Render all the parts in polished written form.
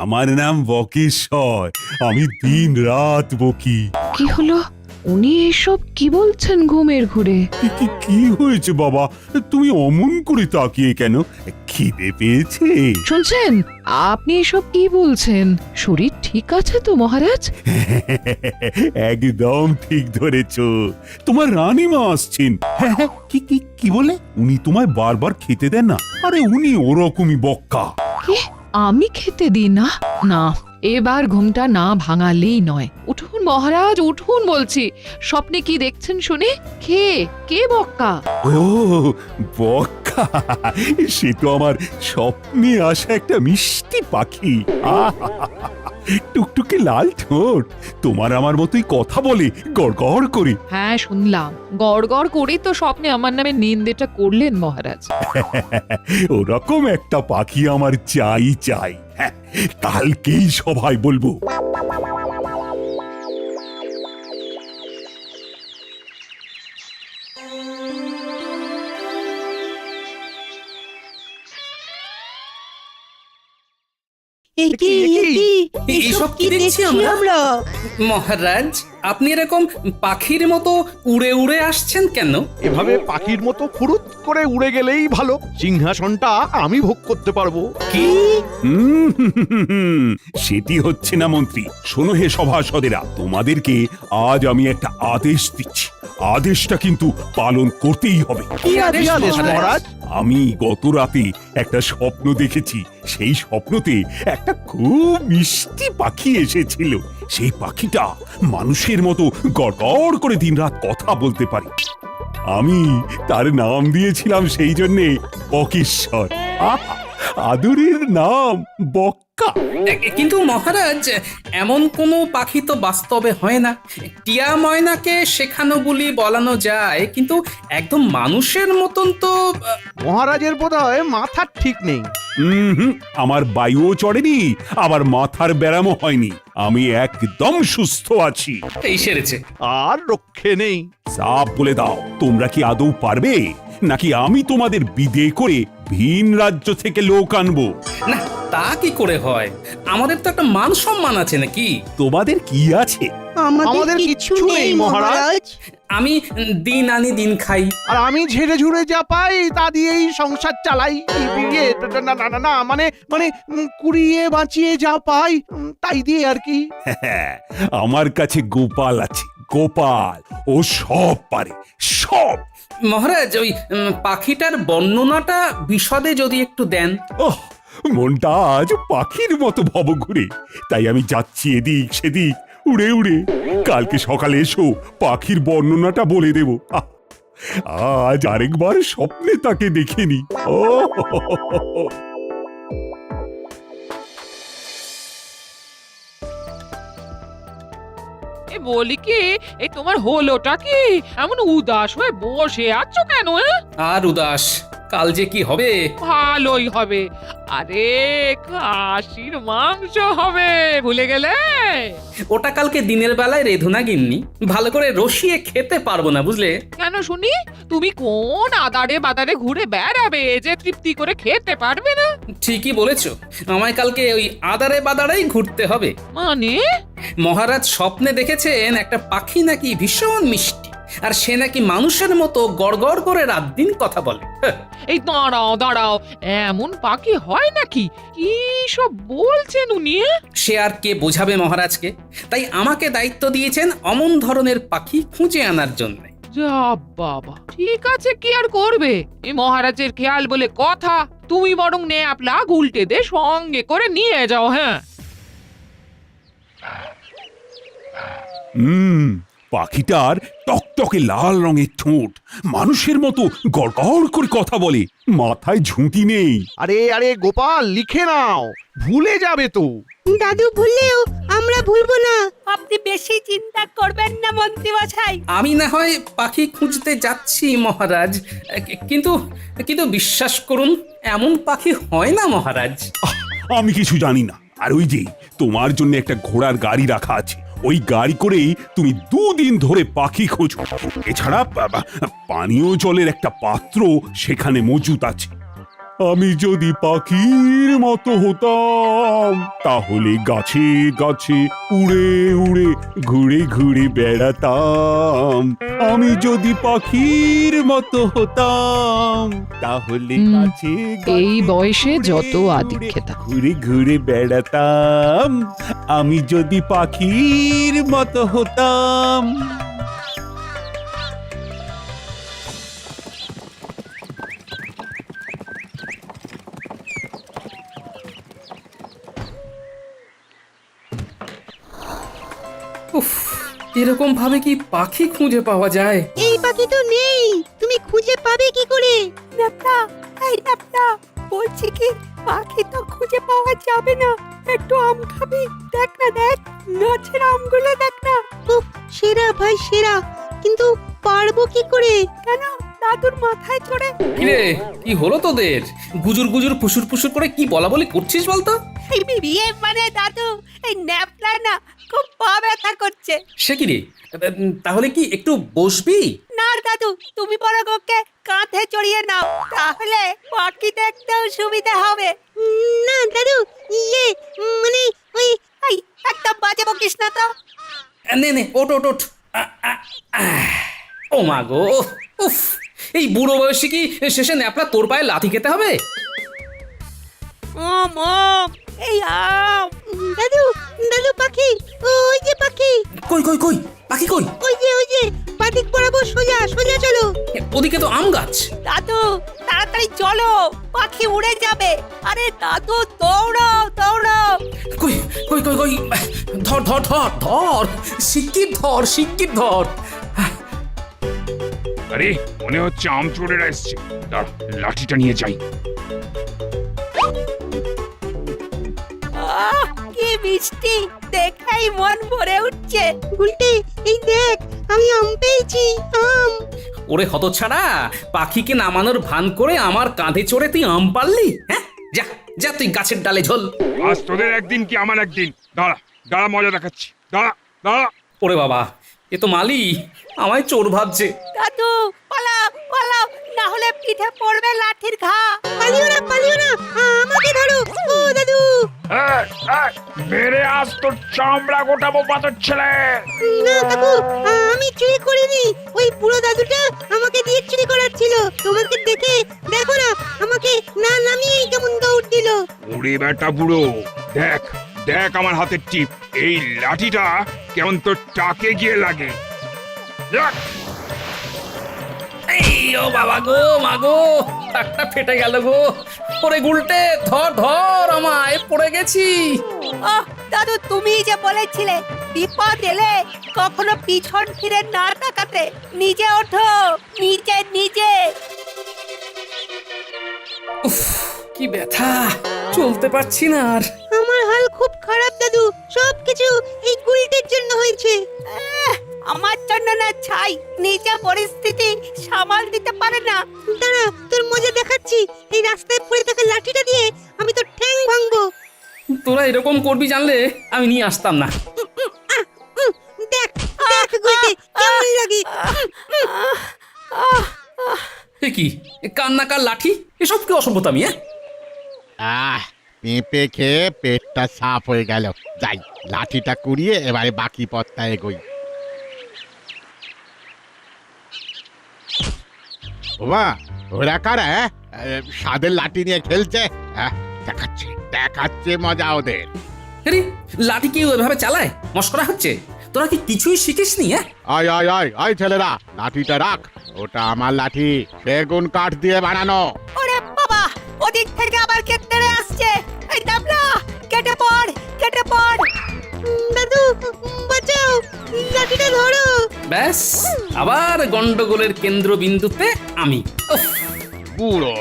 আমার নাম বকেশ্বর। আমি দিন রাত বকি। কি হলো? উনি এসব কি বলছেন ঘুমের ঘুরে? কি হয়েছে বাবা? তুমি অমন করে তাকিয়ে কেন? খিদে পেয়েছে? শুনছেন, আপনি এসব কি বলছেন? শরীর ঠিক আছে তো মহারাজ? একদম ঠিক ধরেছ। তোমার রানীমা আসছেন। হ্যাঁ, কি বলে? উনি তোমায় বারবার খেতে দেন না? আরে উনি ওরকমই বক্কা। কি? আমি খেতে দিই না? না, এবার ঘুমটা না ভাঙালেই নয়। উঠুন মহারাজ, উঠুন বলছি। স্বপ্নে কি দেখছেন শুনে? কে বক্কা? ও বক্কা, সে তো আমার স্বপ্নে আসা একটা মিষ্টি পাখি। টুকটুকে লাল ঠোঁট, তোমার আমার মতোই কথা বলে গড়গড় করে। হ্যাঁ শুনলাম, গড় গড় করেই তো স্বপ্নে আমার নামে নিন্দেটা করলেন মহারাজ। ওরকম একটা পাখি আমার চাই। হ্যাঁ, কালকেই সবাই বলবো। এইসব কি দেখছি আমরা? মহারাজ, আপনি এরকম পাখির মতো উড়ে উড়ে আসছেন কেন? এভাবে পাখির মতো ফুরুত করে উড়ে গেলেই ভালো। সিংহাসনটা আমি ভোগ করতে পারবো। কি? সেটি হচ্ছে না মন্ত্রী। শোনো হে সভাসদেরা, তোমাদেরকে আজ আমি একটা আদেশ দিচ্ছি। আদেশটা কিন্তু পালন করতেই হবে। কি আদেশ মহারাজ? আমি গত রাতে একটা স্বপ্ন দেখেছি। সেই স্বপ্নতে একটা খুব মিষ্টি পাখি এসেছিল। সেই পাখিটা মানুষের মতো গড়গড় করে দিনরাত কথা বলতে পারে। আমি তার নাম দিয়েছিলাম সেই জন্যে বকেশ্বর। আদরের নাম বক্কা। কিন্তু মহারাজ, এমন কোনো পাখি তো বাস্তবে হয় না। টিয়া ময়নাকে শেখানো বলি বলানো যায়, কিন্তু একদম মানুষের মতন তো মহারাজের বোধহয় মাথার ঠিক নেই। আমার বায়ুও চড়েনি, আবার মাথার ব্যারামও হয়নি। আমি একদম সুস্থ আছি। এই সেরেছে। আর রক্ষে নেই। সাপ বলে দাও, তোমরা কি আদৌ পারবে, নাকি আমি তোমাদের বিদে করে ভিন রাজ্য থেকে লোক আনবো? না, তা কি করে হয়? আমাদের তো একটা মান সম্মান আছে নাকি? তোমাদের কি আছে? আমাদের কিচ্ছু নেই মহারাজ। আমি দিন আনি দিন খাই। আর আমি ঝেড়ে ঝুড়ে যা পাই তা দিয়েই সংসার চালাই। না মানে মানে কুড়িয়ে বাঁচিয়ে যা পাই তাই দিয়ে আর কি। আমার কাছে গোপাল আছে। গোপাল ও সব পারে, সব। মহারাজ, ওই পাখিটার বর্ণনাটা বিশদে যদি একটু দেন। ওহ, মনটা আজ পাখির মতো ভব ঘুরে। তাই আমি যাচ্ছি এদিক সেদিক উড়ে উড়ে। কালকে সকালে এসো, পাখির বর্ণনাটা বলে দেব। আজ আরেকবার স্বপ্নে তাকে দেখিনি। ও বলি কি, এই তোমার হলোটা কি? এমন উদাস হয়ে বসে আছো কেন? আর উদাস, কাল যে কি হবে। ভালোই হবে। আরে খাসির মাংস হবে, ভুলে গেলে? ওটা কালকে দিনের বেলায় রেধো না গিন্নি, ভালো করে রসিয়ে খেতে পারবো না, বুঝলে? কেন শুনি? তুমি কোন আদারে বাদারে ঘুরে বেড়াবে যে তৃপ্তি করে খেতে পারবে না? ঠিকই বলেছো, আমায় কালকে ওই আদারে বাদারেই ঘুরতে হবে। মানে? মহারাজ স্বপ্নে দেখেছেন একটা পাখি নাকি ভীষণ মিষ্টি, আর সে নাকি মানুষের মতো গড়গড় করে রাত দিন কথা বলে। এই দাঁড়াও, এমন পাখি হয় নাকি? কি সব বলছেন উনি? সে আর কে বোঝাবে মহারাজকে? তাই আমাকে দায়িত্ব দিয়েছেন অমন ধরনের পাখি খুঁজে আনার জন্য। যা বাবা, ঠিক আছে, কি আর করবে? এই মহারাজের খেয়াল বলে কথা। তুমি বরং নেপলা উল্টে দে, সঙ্গে করে নিয়ে যাও। হ্যাঁ, পাখিটার টকটকে লাল রঙের ঠোঁট, মানুষের মতো গড়গড় করে কথা বলে, মাথায় ঝুঁটি নেই। আরে গোপাল, লিখে নাও, ভুলে যাবে তো। দাদু ভুললেও আমরা ভুলবো না। আপনি বেশি চিন্তা করবেন না মন্ত্রী মশাই। আমি না হয় পাখি খুঁজতে যাচ্ছি মহারাজ, কিন্তু কিন্তু বিশ্বাস করুন, এমন পাখি হয় না মহারাজ। আমি কিছু জানি না। আর ওই যে তোমার জন্য একটা ঘোড়ার গাড়ি রাখা আছে, ওই গাড়ি করেই তুমি 2 দিন ধরে পাখি খোঁজো। এছাড়া পানীয় জলের একটা পাত্র সেখানে মজুত আছে। আমি যদি পাখির মতো হতাম তাহলে গাছে গাছে উড়ে উড়ে ঘুরে ঘুরে বেড়াতাম। আমি যদি পাখির মতো হতাম তাহলে গাছে এই গাছে বয়সে উড়ে যত উড়ে আদিক্ষেতা। ঘুরে ঘুরে বেড়াতাম। আমি যদি পাখির মতো হতাম। উফ, এরকম ভাবে কি পাখি খুঁজে পাওয়া যায়? এই পাখি তো নেই, তুমি খুঁজে পাবে কি করে? ন্যাপলা, এই ন্যাপলা, বলছি কি পাখি তো খুঁজে পাওয়া যাবে না। একটু আম খাবি? দেখ না, দেখ গাছের আমগুলো দেখ না। উফ, সেরা ভাই সেরা, কিন্তু পারবো কি করে? কেন দাদুর মাথায় চড়ে? কিরে, কি হলো তোদের? গুজুর গুজুর ফুসুর ফুসুর করে কি বলা বলি করছিস বলতো? এই বিয়ে মানে দাদু, এই ন্যাপলা না খুব পা ব্যথা করছে। সে কি রে, তাহলে কি একটু বসবি? না দাদু, তুমি বরং ওকে কাঁধে চড়িয়ে নাও, তাহলে পাখি দেখতেও সুবিধা হবে। না দাদু, মানে ওই এই একদম বাজে বকিস না তো। নে নে, ওঠ ওঠ ওঠ। ও মা গো, উফ, এই বুড়ো বয়সে কি শেষে ন্যাপলা তোর পায়ে লাথি খেতে হবে? মম, এই আম। দাদু, দাদু পাখি, ওই যে পাখি, কই কই কই, পাখি কই? ওই যে পাদিক বরাবর সোজা সোজা চলো। ওদিকে তো আম গাছ। দাদু তাড়াতাড়ি চলো, পাখি উড়ে যাবে। আরে দাদু দৌড়াও দৌড়াও। কই কই কই কই, ধর ধর ধর ধর, শিগগির ধর শিগগির ধর। আরে মনে হচ্ছে আম চোরেরা এসছে। দাঁড়া, লাঠিটা নিয়ে যাই। আহ, কি মিষ্টি, দেখাই মন ভরে উঠছে। গুলটে, এই দেখ আমি আম পেয়েছি, আম। ওরে হতচ্ছাড়া, পাখিকে নামানোর ভান করে আমার কাঁধে চড়ে তুই আম পারলি? হ্যাঁ, যা যা তুই গাছের ডালে ঝোল। আজ তোদের একদিন কি আমার একদিন। দাঁড়া দাঁড়া, মজা দেখাচ্ছি। দাঁড়া দাঁড়া। ওরে বাবা, এ তো মালি আমায় চোর ভাবছে। দাদু পালাও পালাও, না হলে পিঠে পড়বে লাঠির ঘা। পালিও না, আমাকে ধরো। ও দাদু, বেড়ে আস, তোর চামড়া গোটাবো পাথর ছেলে। না কাকু, আমি চুরি করিনি। ওই বুড়ো দাদুটা আমাকে দিয়ে চুরি করাচ্ছিল। তোমাকে দেখে দেখো না, আমাকে না নামিয়েই কেমন দৌড় দিল। ওরে বেটা বুড়ো, দেখ দেখ আমার হাতের টিপ। এই লাঠিটা কেমন তোর টাকে গিয়ে লাগে। দেখ। এই ও বাবা গো, মা গো, টাকটা ফেটে গেল গো। ওরে গুলটে, ধর ধর, আমায় পড়ে গেছি। আহ দাদু, তুমি যে বলেছিলে বিপদ এলে কখনো পিছন ফিরে না তাকাতে। নিজে ওঠো, নিজে নিজে। উফ, কি ব্যথা, চলতে পারছি না আর। আমার হাল খুব খারাপ দাদু, সবকিছু এই গুলটের জন্য হয়েছে। আমার জন্য না ছাই, নিজে পরিস্থিতি সামাল দিতে পারে না। দাঁড়া, তোর মজা দেখাচ্ছি। এই রাস্তায় পড়ে থাকা লাঠিটা দিয়ে আমি তোর ঠ্যাং ভাঙবো। তোরা এরকম করবি জানলে আমি নিয়ে আসতাম না। দেখ দেখ গুলটে, কেমন লাগে। এ কি, এ কান্নাকার লাঠি, এসব কি অসভ্যতামি? পেঁপে খেয়ে পেটটা সাফ হয়ে গেল। যাই, লাঠিটা কুড়িয়ে এবারে বাকি পথটা এগোই। ওমা, ওরা কারা? স্বাদের লাঠি নিয়ে খেলছে। দেখাচ্ছে দেখাচ্ছে মজা ওদের। আরে লাঠি কি ওইভাবে চালায়? মস্করা হচ্ছে? তোরা কি কিছুই শিখিসনি? হ্যাঁ, আয় আয় আয় আয় ছেলেরা, লাঠিটা রাখ। ওটা আমার লাঠি, সেগুন কাঠ দিয়ে বানানো। ওরে বাবা, ওদিক থেকে আবার কে তেড়ে আসছে। এই ডাবলা, কেটে পড় কেটে পড়। দাদু বাঁচাও, লাঠিটা ধরো। ব্যাস, আবার গন্ডগোলের কেন্দ্রবিন্দুতে আমি। উফ, বুড়ো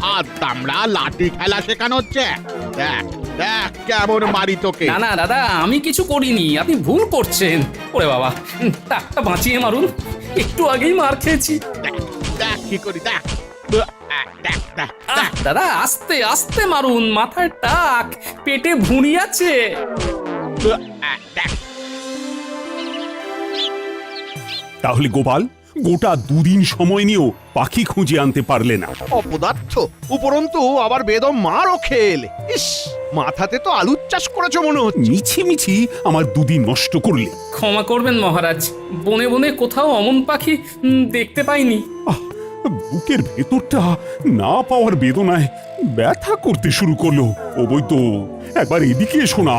হাত দামড়া লাঠি খেলা শেখানো হচ্ছে। দেখ দেখ কেমন মারি তোকে। না না দাদা, আমি কিছু করিনি, আপনি ভুল করছেন। ওরে বাবা, টাকটা বাঁচিয়ে মারুন, একটু আগেই মার খেয়েছি। দেখ দেখ কি করি, দেখ দেখ দেখ আহ, দাদা আস্তে আস্তে মারুন, মাথায় টাক, পেটে ভুঁড়ি আছে। দেখ। তাহলে গোপাল, গোটা দুদিন সময় নিয়েও পাখি খুঁজে আনতে পারলে না। অপদার্থ, উপরন্তু আবার বেদম মারও খেলে। ইস, মাথাতে তো আলুর চাষ করেছো মনে হচ্ছে। মিছি মিছি আমার দুদিন নষ্ট করলে। ক্ষমা করবেন মহারাজ, বনে বনে কোথাও অমন পাখি দেখতে পাইনি। বুকের ভেতরটা না পাওয়ার বেদনায় ব্যথা করতে শুরু করলো। ও বৈদ্য, একবার এদিকে এসো না।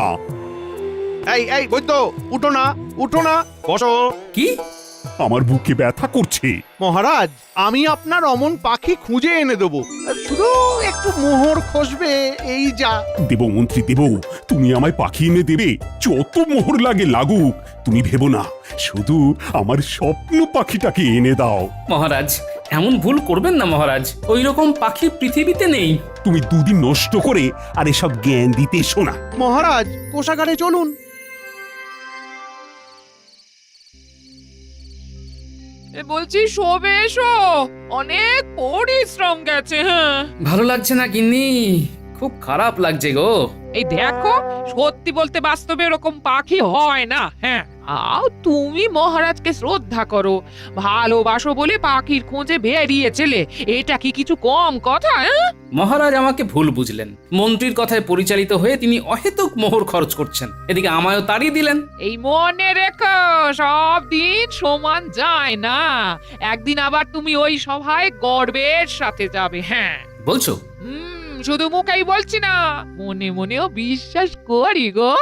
এই বৈদ্য, উঠো না, উঠো না, বসো। কি? আমার বুকে ব্যথা করছে। মহারাজ, আমি আপনার অমন পাখি খুঁজে এনে দেবো, শুধু একটু মোহর খসবে, এই যা। দেব মন্ত্রী দেব, তুমি আমায় পাখি এনে দেবে, যত মোহর লাগে লাগুক। তুমি ভেবো না, শুধু আমার স্বপ্ন পাখিটাকে এনে দাও। মহারাজ, এমন ভুল করবেন না মহারাজ, ওই রকম পাখি পৃথিবীতে নেই। তুমি দুদিন নষ্ট করে আর এসব জ্ঞান দিতে এসো না। মহারাজ, কোষাগারে চলুন। বলছি শোবে এসো, অনেক পরিশ্রম গেছে। হ্যাঁ, ভালো লাগছে না গিন্নি, খুব খারাপ লাগছে গো। এই দেখো, সত্যি বলতে বাস্তবে এরকম পাখি হয় না। হ্যাঁ, তুমি মহারাজকে শ্রদ্ধা করো, ভালোবাসো বলে পাখির খোঁজে বেরিয়েছিলে, এটা কি কিছু কম কথা? মহারাজ আমাকে ভুল বুঝলেন, মন্ত্রীর কথায় পরিচালিত হয়ে তিনি অহেতুক মোহর খরচ করছেন, এদিকে আমায়ও তাড়িয়ে দিলেন। এই মনে রেখো, সব দিন সমান যায় না, একদিন আবার তুমি ওই সভায় গর্বের সাথে যাবে। হ্যাঁ বলছো? শুধু মুখেই বলছি না, মনে মনেও বিশ্বাস করি গো।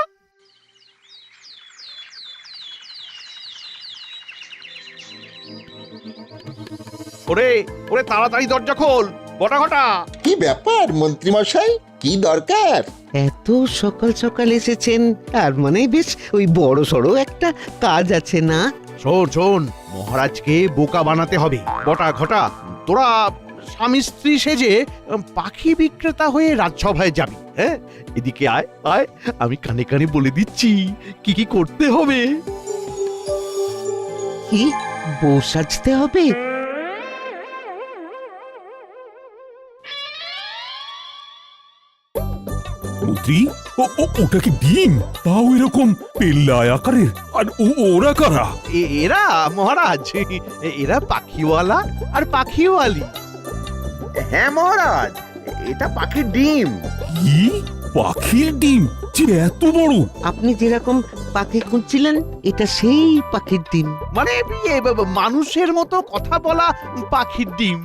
ওরে ওরে, তাড়াতাড়ি দরজা খোল, বটা ঘটা। কি ব্যাপার মন্ত্রী মশাই, কি দরকার? এত সকাল সকাল এসেছেন, তার মানে বেশ ওই বড় সড়ো একটা কাজ আছে না? শোন, মহারাজকে বোকা বানাতে হবে। বটা ঘটা, তোরা স্বামী স্ত্রী সেজে পাখি বিক্রেতা হয়ে রাজসভায় যাবি। হ্যাঁ, এদিকে আয় আয়, আমি কানে কানে বলে দিচ্ছি কি কি করতে হবে। কি বউ সাজতে হবে? মন্ত্রী, ওটা কি ডিম? তাও এরকম পেল্লায় আকারের। আর ওরা কারা? এরা মহারাজ, এরা পাখিওয়ালা আর পাখিওয়ালি। হ্যাঁ মহারাজ, এটা পাখির ডিম। কি পাখির ডিম যে এত বড়? আপনি যেরকম পাখি খুঁজছিলেন, এটা সেই পাখির ডিম। মানে মানুষের মতো কথা বলা পাখির ডিম।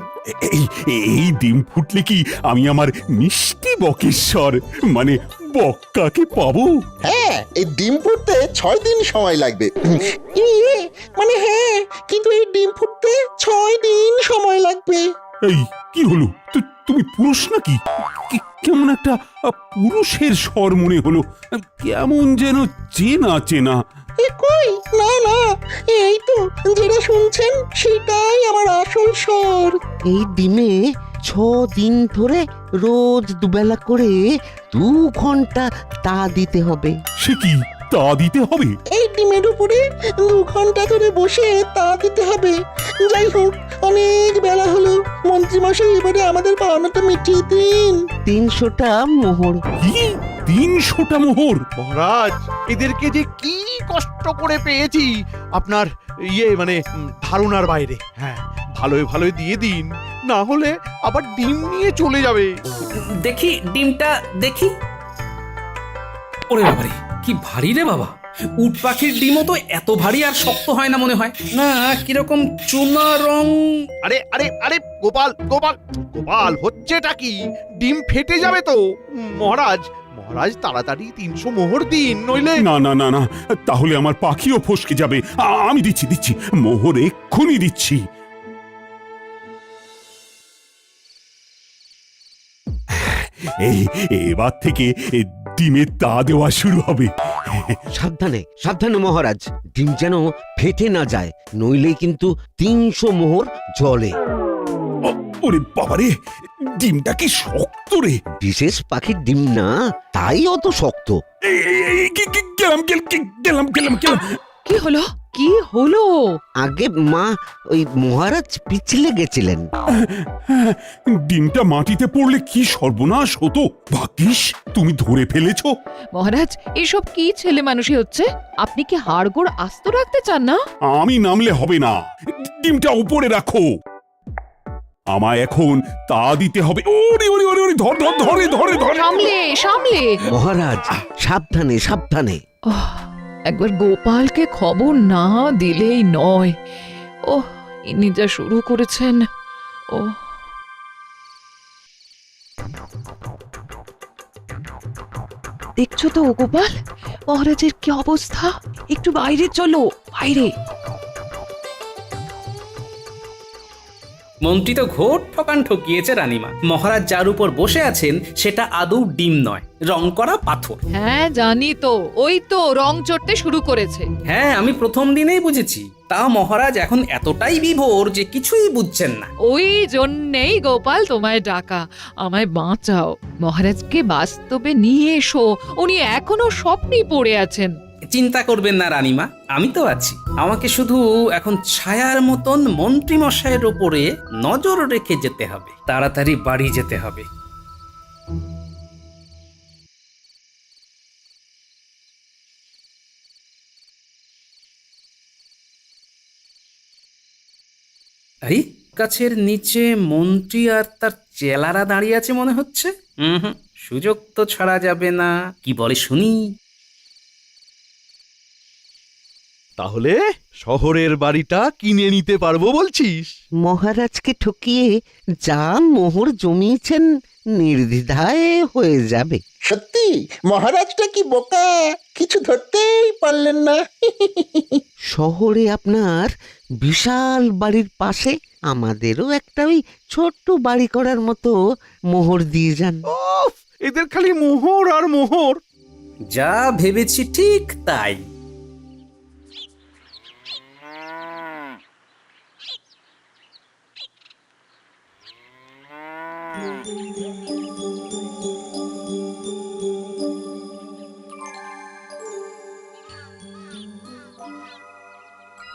এই ডিম ফুটলে কি আমি আমার মিষ্টি বকেশ্বর মানে বক্কাকে পাবো? হ্যাঁ, এই ডিম ফুটতে 6 দিন সময় লাগবে। মানে হ্যাঁ, কিন্তু এই ডিম ফুটতে 6 দিন সময় লাগবে। এই কি হলো? তুমি পুরুষ নাকি? কেমন একটা পুরুষের স্বর মনে হলো, কেমন যেন চেনা চেনা। কই, না না, এই তো যেটা শুনছেন সেটাই আমার আসল স্বর। এই ডিমে 6 দিন ধরে রোজ দুবেলা করে 2 ঘন্টা তা দিতে হবে। সে কি তা দিতে হবে? এই ডিমের উপরে 2 ঘন্টা ধরে বসে তা দিতে হবে। যাই হোক, অনেক বেলা হলো, মন্ত্রী মশাই এবারে আমাদের পাওনাটা মিটিয়ে দিন। 300টা মোহর। কি 300টা মোহর? মহারাজ, এদেরকে যে কি কষ্ট করে পেয়েছি আপনার মানে ধারণার বাইরে। হ্যাঁ, ভালোই ভালোই দিয়ে দিন, না হলে আবার ডিম নিয়ে চলে যাবে। দেখি ডিমটা দেখি। ওরে বাবারে, কি ভারী রে বাবা! উট পাখির ডিমও তো এত ভারী আর শক্ত হয় না মনে হয় না, কিরকম চুনা রং। আরে আরে আরে, গোপাল গোপাল গোপাল, হচ্ছেটা কি? ডিম ফেটে যাবে তো। মহারাজ মহারাজ, তাড়াতাড়ি 300 মোহর দিন, নইলে। না না না না, তাহলে আমার পাখিও ফসকে যাবে। আমি দিচ্ছি মোহর এক্ষুনি দিচ্ছি। এবার থেকে ডিমের তা দেওয়া শুরু হবে। সাবধানে সাবধানে মহারাজ, ডিম যেন ফেটে না যায়, নইলে কিন্তু 300 মোহর জলে। ওরে বাবারে, ডিমটা কি শক্ত রে! বিশেষ পাখির ডিম না, তাই অত শক্ত। গেলাম। কি হলো কি হলো? আগে মা ওই মহারাজ পিছলে গেছিলেন। ডিমটা মাটিতে পড়লে কি সর্বনাশ হতো। ভাগ্যিস তুমি ধরে ফেলেছো। মহারাজ এসব কি ছেলে মানুষই হচ্ছে? আপনি কি হাড়গোড় আস্ত রাখতে চান না? আমি নামলে হবে না, ডিমটা উপরে রাখো। আমায় এখন তা দিতে হবে। ওরে ওরে ওরে ওরে, ধর ধর ধরে ধরে ধরে। সামলে সামলে। মহারাজ সাবধানে সাবধানে। একবার গোপালকে খবর না দিলেই নয়। ও ইনি যা শুরু করেছেন। ও দেখছো তো গোপাল, মহারাজের কি অবস্থা? একটু বাইরে চলো, বাইরে। মন্ত্রী তো ঘোর ঠকান ঠকিয়েছে রানীমা। মহারাজ যার উপর বসে আছেন সেটা আদৌ ডিম নয়, রং করা পাথর। হ্যাঁ জানি তো, ওই তো রং চড়তে শুরু করেছে। হ্যাঁ, আমি প্রথম দিনেই বুঝেছি। তা মহারাজ এখন এতটাই বিভোর যে কিছুই বুঝছেন না। ওই জন্যেই গোপাল তোমায় ডাকা, আমায় বাঁচাও। মহারাজকে বাস্তবে নিয়ে এসো, উনি এখনো স্বপ্নেই পড়ে আছেন। চিন্তা করবেন না রানীমা, আমি তো আছি। আমাকে শুধু এখন ছায়ার মতন মন্ত্রী মশাইয়ের ওপরে নজর রেখে যেতে হবে। তাড়াতাড়ি বাড়ি যেতে হবে। এই গাছের নিচে মন্ত্রী আর তার চেলারা দাঁড়িয়ে আছে মনে হচ্ছে। হুম, সুযোগ তো ছাড়া যাবে না। কি বলে শুনি। তাহলে শহরের বাড়িটা কিনে নিতে পারবো বলছিস? মহারাজকে ঠকিয়ে যা মোহর জমিয়েছেন নির্দ্বিধায় হয়ে যাবে। সত্যি মহারাজটা কি বোকা, কিছু ধরতেই পারলেন না। শহরে আপনার বিশাল বাড়ির পাশে আমাদেরও একটা ওই ছোট্ট বাড়ি করার মতো মোহর দিয়ে যান। উফ, এদের খালি মোহর আর মোহর। যা ভেবেছি ঠিক তাই।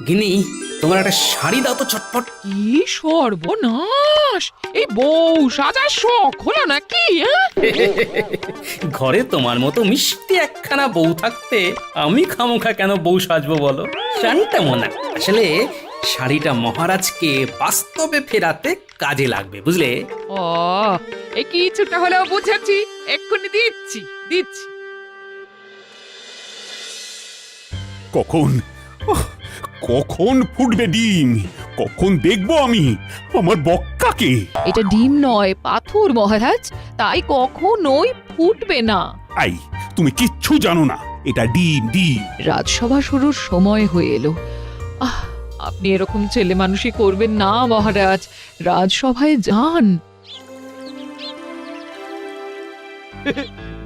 গিনি, তোমার একটা শাড়ি দাও তো চটপট। কি সর্বনাশ! এই বউ সাজার শখ হলো নাকি? ঘরে তোমার মতো মিষ্টি একখানা বউ থাকতে আমি খামোখা কেন বউ সাজবো বলো? শানটা মোনা, আসলে শাড়িটা মহারাজকে বাস্তবে ফেরাতে কাজে লাগবে, বুঝলে? ও এই কিছুটা হলেও বুঝেছি, এক্ষুনি দিচ্ছি দিচ্ছি। কখন কখন ফুটবে ডিম? কখন দেখবো আমি আমার বক্কাকে? এটা ডিম নয়, পাথর মহারাজ, তাই কখনোই ফুটবে না। আই, তুমি কিচ্ছু জানো না, এটা ডিম ডিম। রাজসভা শুরুর সময় হয়ে এলো। আপনি এরকম ছেলে মানুষই করবেন না মহারাজ, রাজসভায় যান।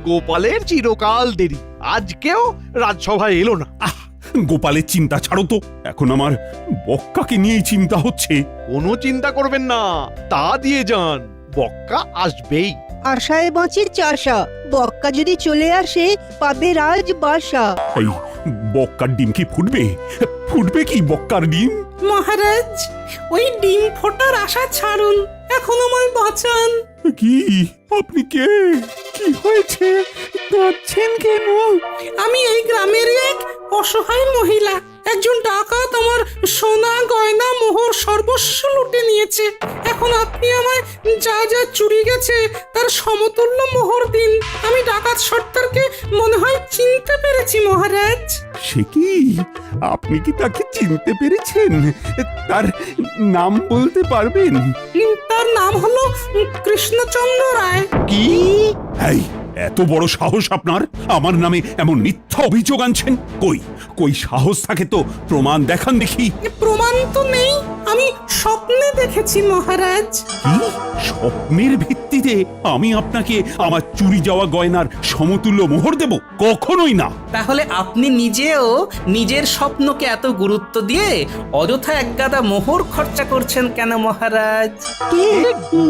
গোপালের চিরকাল দেরি, আজকেও রাজসভায় এলো না। গোপালের চিন্তা ছাড়ো তো, এখন আমার বক্কাকে নিয়েই চিন্তা হচ্ছে। কোনো চিন্তা করবেন না, তা দিয়ে যান, বক্কা আসবেই। আশায় বাঁচির চাষা, বক্কা যদি চলে আসে পাবে রাজ বাসা। এই বক্কার ডিম কি ফুটবে? ফুটবে কি বক্কার ডিম? মহারাজ, ওই ডিম ফোটার আশা ছাড়ুন, এখন আমায় বাঁচান। কি? আপনি কে? কি হয়েছে? কাঁদছেন কেন? আমি এই গ্রামের এক অসহায় মহিলা। একজন ডাকাত আমার সোনা গয়না মোহর সর্বস্ব লুটে নিয়েছে। এখন আপনি আমায় যা যা চুরি গেছে তার সমতুল্য মোহর দিন। আমি ডাকাত সর্দারকে মনে হয় চিনতে পেরেছি মহারাজ। সে কি? আপনি কি তাকে চিনতে পেরেছেন? তার নাম বলতে পারবেন? তার নাম হলো কৃষ্ণচন্দ্র রায়। কি? এই এত বড় সাহস আপনার? আমার নামে এমন মিথ্যা অভিযোগ আনছেন? কই কই সাহস থাকে তো প্রমাণ দেখান দেখি। প্রমাণ তো নেই, আমি স্বপ্নে দেখেছি মহারাজ। কি? স্বপ্নের ভিত্তি ভিত্তিতে আমি আপনাকে আমার চুরি যাওয়া গয়নার সমতুল্য মোহর দেব? কখনোই না। তাহলে আপনি নিজেও নিজের স্বপ্নকে এত গুরুত্ব দিয়ে অযথা একগাদা মোহর খরচা করছেন কেন মহারাজ? কে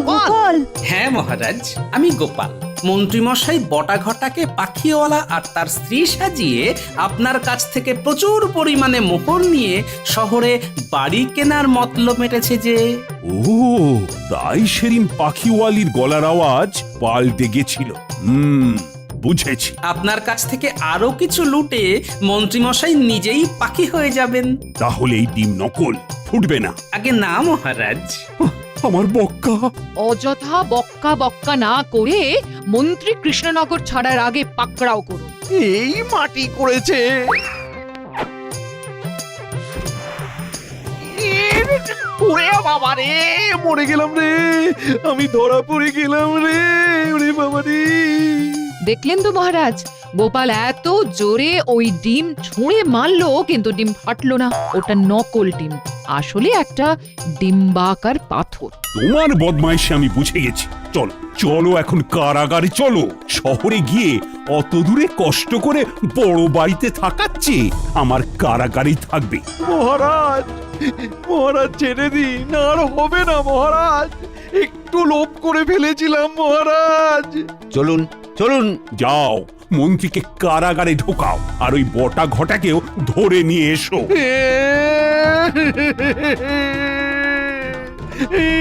গোপাল? হ্যাঁ মহারাজ, আমি গোপাল। মন্ত্রীমশাই বটাঘটাকে পাখিওয়ালা আর তার স্ত্রী সাজিয়ে আপনার কাছ থেকে প্রচুর পরিমাণে মোহর নিয়ে শহরে বাড়ি কেনার মতলব মেটেছে যে। ও, তাই সেদিন পাখিওয়ালির গলার আওয়াজ পাল্টে গেছিল। বুঝেছি। আপনার কাছ থেকে আরো কিছু লুটে মন্ত্রীমশাই নিজেই পাখি হয়ে যাবেন। তাহলে এই ডিম নকল, ফুটবে না। আগে না মহারাজ। আমার বক্কা। অযথা বক্কা বক্কা না করে মন্ত্রী কৃষ্ণনগর ছাড়ার আগে পাকড়াও করুন। এই মাটি করেছে। ওরে বাবা রে, মরে গেলাম রে, আমি ধরা পড়ে গেলাম রে, ওরে বাবা রে। দেখলেন তো মহারাজ, গোপাল এত জোরে ওই ডিম ছুঁড়ে মারলো কিন্তু ডিম ফাটলো না। ওটা নকল ডিম, আসলে একটা ডিম্বাকার পাথর। তোমার বদমাইশি আমি বুঝে গেছি। চলো চলো এখন কারাগারে চলো। শহরে গিয়ে অত দূরে কষ্ট করে বড় বাড়িতে থাকার চেয়ে আমার কারাগারেই থাকবে। মহারাজ, মহারাজ ছেড়ে দিন, আর হবে না মহারাজ, একটু লোভ করে ফেলেছিলাম মহারাজ। চলুন চলুন, যাও মন্ত্রীকে কারাগারে ঢোকাও আর ওই বটা ঘটাকেও ধরে নিয়ে এসো। এ